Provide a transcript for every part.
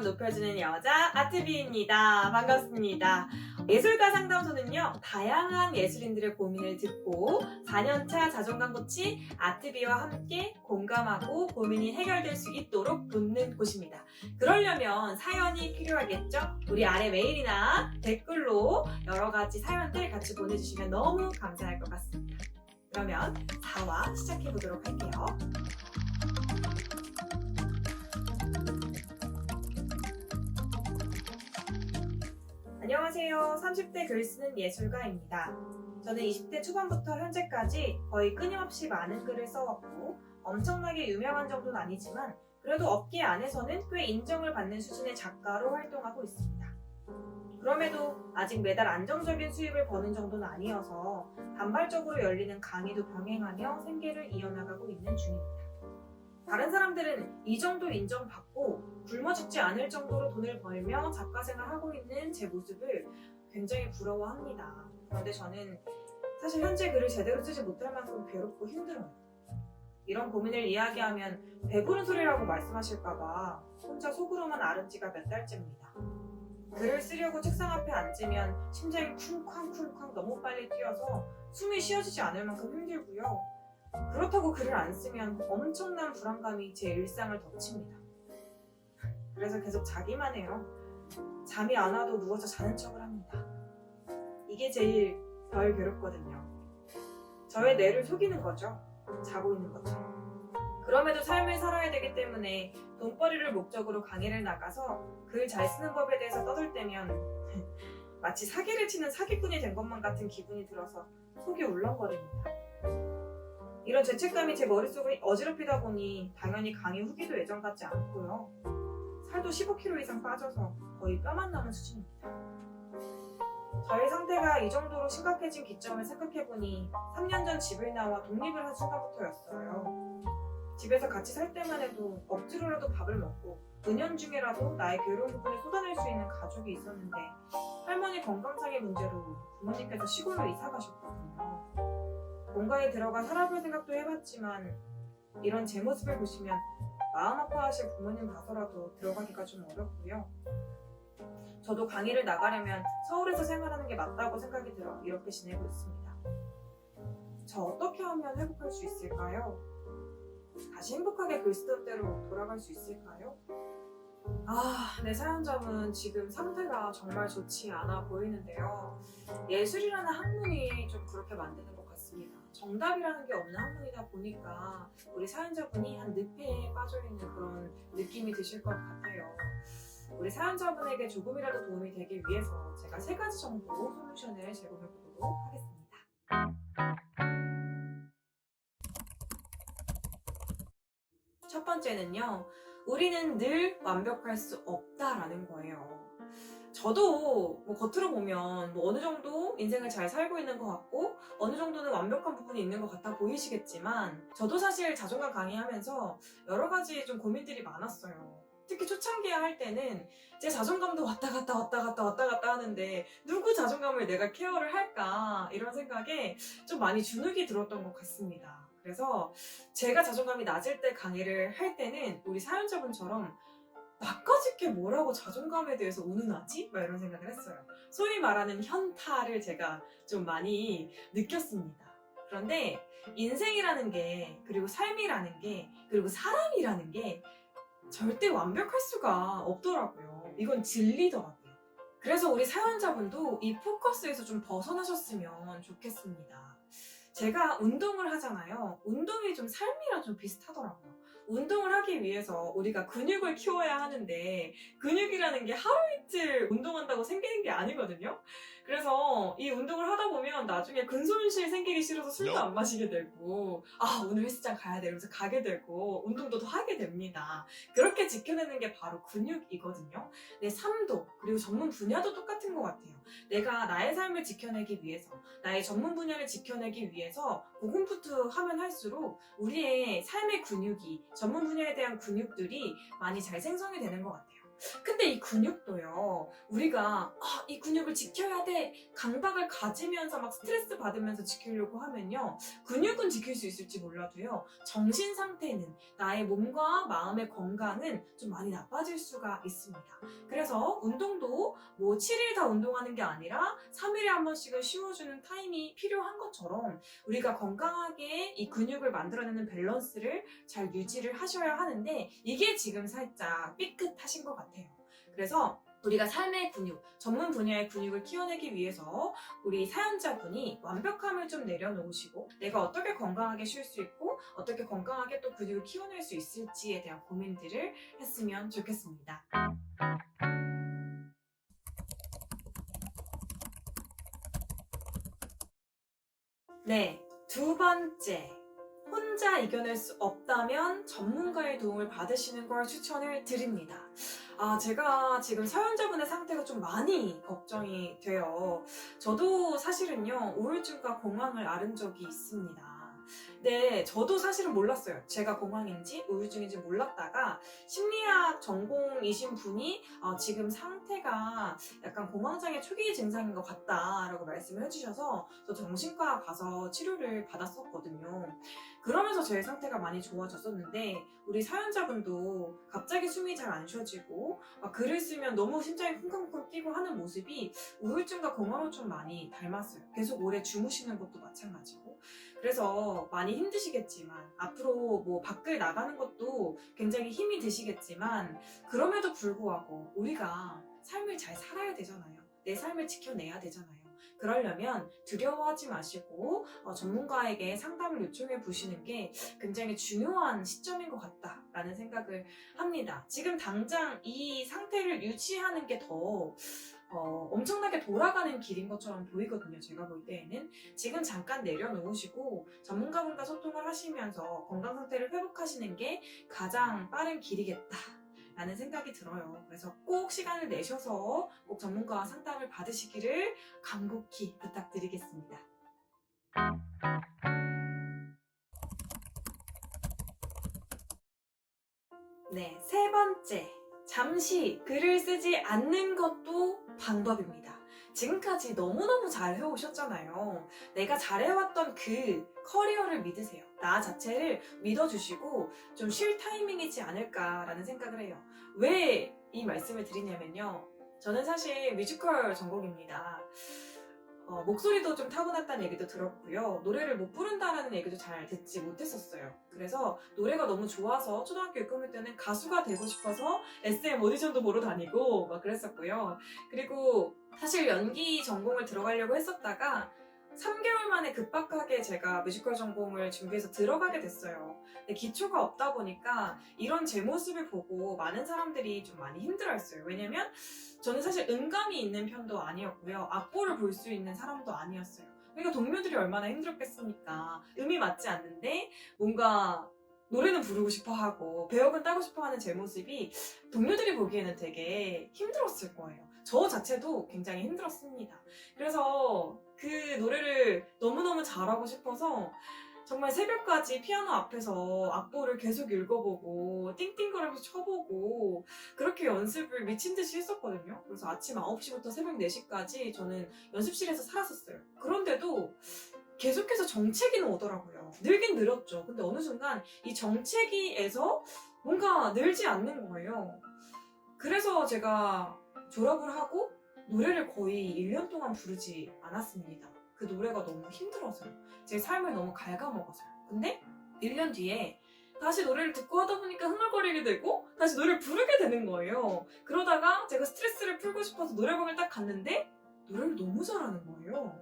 자존감 높여주는 여자 아트비입니다. 반갑습니다. 예술가 상담소는요, 다양한 예술인들의 고민을 듣고 4년차 자존감 코치 아트비와 함께 공감하고 고민이 해결될 수 있도록 돕는 곳입니다. 그러려면 사연이 필요하겠죠? 우리 아래 메일이나 댓글로 여러 가지 사연들 같이 보내주시면 너무 감사할 것 같습니다. 그러면 4화 시작해보도록 할게요. 안녕하세요. 30대 글 쓰는 예술가입니다. 저는 20대 초반부터 현재까지 거의 끊임없이 많은 글을 써왔고 엄청나게 유명한 정도는 아니지만 그래도 업계 안에서는 꽤 인정을 받는 수준의 작가로 활동하고 있습니다. 그럼에도 아직 매달 안정적인 수입을 버는 정도는 아니어서 단발적으로 열리는 강의도 병행하며 생계를 이어나가고 있는 중입니다. 다른 사람들은 이 정도 인정받고 굶어 죽지 않을 정도로 돈을 벌며 작가 생활하고 있는 제 모습을 굉장히 부러워합니다. 그런데 저는 사실 현재 글을 제대로 쓰지 못할 만큼 괴롭고 힘들어요. 이런 고민을 이야기하면 배부른 소리라고 말씀하실까봐 혼자 속으로만 앓은 지가 몇 달째입니다. 글을 쓰려고 책상 앞에 앉으면 심장이 쿵쾅쿵쾅 너무 빨리 뛰어서 숨이 쉬어지지 않을 만큼 힘들고요. 그렇다고 글을 안 쓰면 엄청난 불안감이 제 일상을 덮칩니다. 그래서 계속 자기만 해요. 잠이 안 와도 누워서 자는 척을 합니다. 이게 제일 덜 괴롭거든요. 저의 뇌를 속이는 거죠. 자고 있는 것처럼. 그럼에도 삶을 살아야 되기 때문에 돈벌이를 목적으로 강의를 나가서 글 잘 쓰는 법에 대해서 떠들 때면 마치 사기를 치는 사기꾼이 된 것만 같은 기분이 들어서 속이 울렁거립니다. 이런 죄책감이 제 머릿속을 어지럽히다 보니 당연히 강의 후기도 예전 같지 않고요. 살도 15kg 이상 빠져서 거의 뼈만 남은 수준입니다. 저의 상태가 이 정도로 심각해진 기점을 생각해보니 3년 전 집을 나와 독립을 한 순간부터였어요. 집에서 같이 살 때만 해도 억지로라도 밥을 먹고 은연중에라도 나의 괴로운 부분을 쏟아낼 수 있는 가족이 있었는데 할머니 건강상의 문제로 부모님께서 시골로 이사 가셨거든요. 본가에 들어가 살아볼 생각도 해봤지만 이런 제 모습을 보시면 마음 아파하실 부모님 봐서라도 들어가기가 좀 어렵고요. 저도 강의를 나가려면 서울에서 생활하는 게 맞다고 생각이 들어 이렇게 지내고 있습니다. 저 어떻게 하면 회복할 수 있을까요? 다시 행복하게 글 쓰던 때로 돌아갈 수 있을까요? 내 사연자분 지금 상태가 정말 좋지 않아 보이는데요. 예술이라는 학문이 좀 그렇게 만드는 것 같습니다. 정답이라는 게 없는 학문이다 보니까 우리 사연자분이 한 늪에 빠져있는 그런 느낌이 드실 것 같아요. 우리 사연자분에게 조금이라도 도움이 되기 위해서 제가 3가지 정도 솔루션을 제공해 보도록 하겠습니다. 첫 번째는요, 우리는 늘 완벽할 수 없다라는 거예요. 저도 겉으로 보면 어느 정도 인생을 잘 살고 있는 것 같고 어느 정도는 완벽한 부분이 있는 것 같아 보이시겠지만 저도 사실 자존감 강의하면서 여러 가지 좀 고민들이 많았어요. 특히 초창기에 할 때는 제 자존감도 왔다 갔다 하는데 누구 자존감을 내가 케어를 할까 이런 생각에 좀 많이 주눅이 들었던 것 같습니다. 그래서 제가 자존감이 낮을 때 강의를 할 때는 우리 사연자분처럼 나까짓게 뭐라고 자존감에 대해서 운운하지? 막 이런 생각을 했어요. 소위 말하는 현타를 제가 좀 많이 느꼈습니다. 그런데 인생이라는 게, 그리고 삶이라는 게, 그리고 사람이라는 게 절대 완벽할 수가 없더라고요. 이건 진리더라고요. 그래서 우리 사연자분도 이 포커스에서 좀 벗어나셨으면 좋겠습니다. 제가 운동을 하잖아요. 운동이 좀 삶이랑 좀 비슷하더라고요. 운동을 하기 위해서 우리가 근육을 키워야 하는데 근육이라는 게 하루 이틀 운동한다고 생기는 게 아니거든요. 그래서 이 운동을 하다 보면 나중에 근손실 생기기 싫어서 술도 안 마시게 되고 오늘 헬스장 가야 돼 이러면서 가게 되고 운동도 더 하게 됩니다. 그렇게 지켜내는 게 바로 근육이거든요. 내 삶도 그리고 전문 분야도 똑같은 것 같아요. 내가 나의 삶을 지켜내기 위해서 나의 전문 분야를 지켜내기 위해서 고군분투하면 할수록 우리의 삶의 근육이 전문 분야에 대한 근육들이 많이 잘 생성이 되는 것 같아요. 근데 이 근육도요, 우리가 이 근육을 지켜야 돼, 강박을 가지면서 막 스트레스 받으면서 지키려고 하면요, 근육은 지킬 수 있을지 몰라도요, 정신 상태는, 나의 몸과 마음의 건강은 좀 많이 나빠질 수가 있습니다. 그래서 운동도 뭐 7일 다 운동하는 게 아니라 3일에 한 번씩은 쉬어주는 타임이 필요한 것처럼, 우리가 건강하게 이 근육을 만들어내는 밸런스를 잘 유지를 하셔야 하는데, 이게 지금 살짝 삐끗하신 것 같아요. 그래서 우리가 삶의 근육, 전문 분야의 근육을 키워내기 위해서 우리 사연자분이 완벽함을 좀 내려놓으시고, 내가 어떻게 건강하게 쉴 수 있고 어떻게 건강하게 또 근육을 키워낼 수 있을지에 대한 고민들을 했으면 좋겠습니다. 네, 두 번째. 혼자 이겨낼 수 없다면 전문가의 도움을 받으시는 걸 추천을 드립니다. 제가 지금 사연자분의 상태가 좀 많이 걱정이 돼요. 저도 사실은요, 우울증과 공황을 앓은 적이 있습니다. 네, 저도 사실은 몰랐어요. 제가 공황인지 우울증인지 몰랐다가 심리학 전공이신 분이 지금 상태가 약간 공황장애 초기 증상인 것 같다라고 말씀을 해주셔서 저 정신과 가서 치료를 받았었거든요. 그러면서 제 상태가 많이 좋아졌었는데, 우리 사연자분도 갑자기 숨이 잘 안 쉬어지고 글을 쓰면 너무 심장이 쿵쾅쿵쾅 뛰고 하는 모습이 우울증과 공황을 좀 많이 닮았어요. 계속 오래 주무시는 것도 마찬가지고. 그래서 많이 힘드시겠지만, 앞으로 뭐 밖을 나가는 것도 굉장히 힘이 드시겠지만, 그럼에도 불구하고 우리가 삶을 잘 살아야 되잖아요. 내 삶을 지켜내야 되잖아요. 그러려면 두려워하지 마시고 전문가에게 상담을 요청해 보시는 게 굉장히 중요한 시점인 것 같다라는 생각을 합니다. 지금 당장 이 상태를 유지하는 게 더 엄청나게 돌아가는 길인 것처럼 보이거든요. 제가 볼 때에는 지금 잠깐 내려놓으시고 전문가분과 소통을 하시면서 건강 상태를 회복하시는 게 가장 빠른 길이겠다 라는 생각이 들어요. 그래서 꼭 시간을 내셔서 꼭 전문가와 상담을 받으시기를 간곡히 부탁드리겠습니다. 네, 세 번째. 잠시 글을 쓰지 않는 것도 방법입니다. 지금까지 너무너무 잘 해오셨잖아요. 내가 잘해왔던 그 커리어를 믿으세요. 나 자체를 믿어주시고 좀 쉴 타이밍이지 않을까라는 생각을 해요. 왜 이 말씀을 드리냐면요, 저는 사실 뮤지컬 전공입니다. 목소리도 좀 타고났다는 얘기도 들었고요. 노래를 못 부른다라는 얘기도 잘 듣지 못했었어요. 그래서 노래가 너무 좋아서 초등학교 6학년 때는 가수가 되고 싶어서 SM 오디션도 보러 다니고 막 그랬었고요. 그리고 사실 연기 전공을 들어가려고 했었다가 3개월 만에 급박하게 제가 뮤지컬 전공을 준비해서 들어가게 됐어요. 근데 기초가 없다 보니까 이런 제 모습을 보고 많은 사람들이 좀 많이 힘들어했어요. 왜냐면 저는 사실 음감이 있는 편도 아니었고요. 악보를 볼 수 있는 사람도 아니었어요. 그러니까 동료들이 얼마나 힘들었겠습니까. 음이 맞지 않는데 뭔가 노래는 부르고 싶어 하고 배역은 따고 싶어 하는 제 모습이 동료들이 보기에는 되게 힘들었을 거예요. 저 자체도 굉장히 힘들었습니다. 그래서 그 노래를 너무너무 잘하고 싶어서 정말 새벽까지 피아노 앞에서 악보를 계속 읽어보고 띵띵거리면서 쳐보고 그렇게 연습을 미친 듯이 했었거든요. 그래서 아침 9시부터 새벽 4시까지 저는 연습실에서 살았었어요. 그런데도 계속해서 정체기는 오더라고요. 늘긴 늘었죠. 근데 어느 순간 이 정체기에서 뭔가 늘지 않는 거예요. 그래서 제가 졸업을 하고 노래를 거의 1년 동안 부르지 않았습니다. 그 노래가 너무 힘들어서요. 제 삶을 너무 갉아먹어서요. 근데 1년 뒤에 다시 노래를 듣고 하다 보니까 흥얼거리게 되고 다시 노래를 부르게 되는 거예요. 그러다가 제가 스트레스를 풀고 싶어서 노래방을 딱 갔는데 노래를 너무 잘하는 거예요.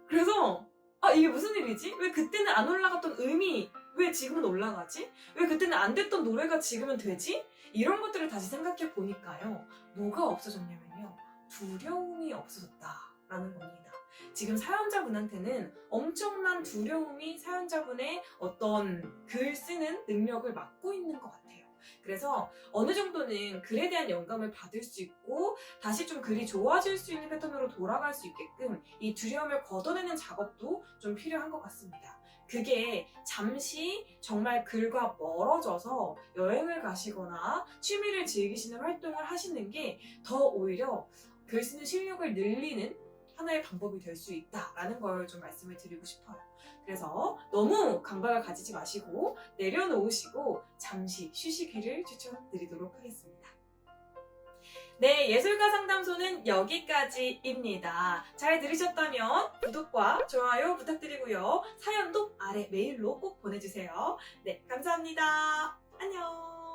그래서 이게 무슨 일이지? 왜 그때는 안 올라갔던 음이 왜 지금은 올라가지? 왜 그때는 안 됐던 노래가 지금은 되지? 이런 것들을 다시 생각해 보니까요, 뭐가 없어졌냐면요, 두려움이 없어졌다라는 겁니다. 지금 사연자분한테는 엄청난 두려움이 사연자분의 어떤 글 쓰는 능력을 막고 있는 것 같아요. 그래서 어느 정도는 글에 대한 영감을 받을 수 있고 다시 좀 글이 좋아질 수 있는 패턴으로 돌아갈 수 있게끔 이 두려움을 걷어내는 작업도 좀 필요한 것 같습니다. 그게 잠시 정말 글과 멀어져서 여행을 가시거나 취미를 즐기시는 활동을 하시는 게 더 오히려 글 쓰는 실력을 늘리는 하나의 방법이 될 수 있다라는 걸 좀 말씀을 드리고 싶어요. 그래서 너무 강박을 가지지 마시고 내려놓으시고 잠시 쉬시기를 추천드리도록 하겠습니다. 네, 예술가 상담소는 여기까지입니다. 잘 들으셨다면 구독과 좋아요 부탁드리고요. 사연도 아래 메일로 꼭 보내주세요. 네, 감사합니다. 안녕.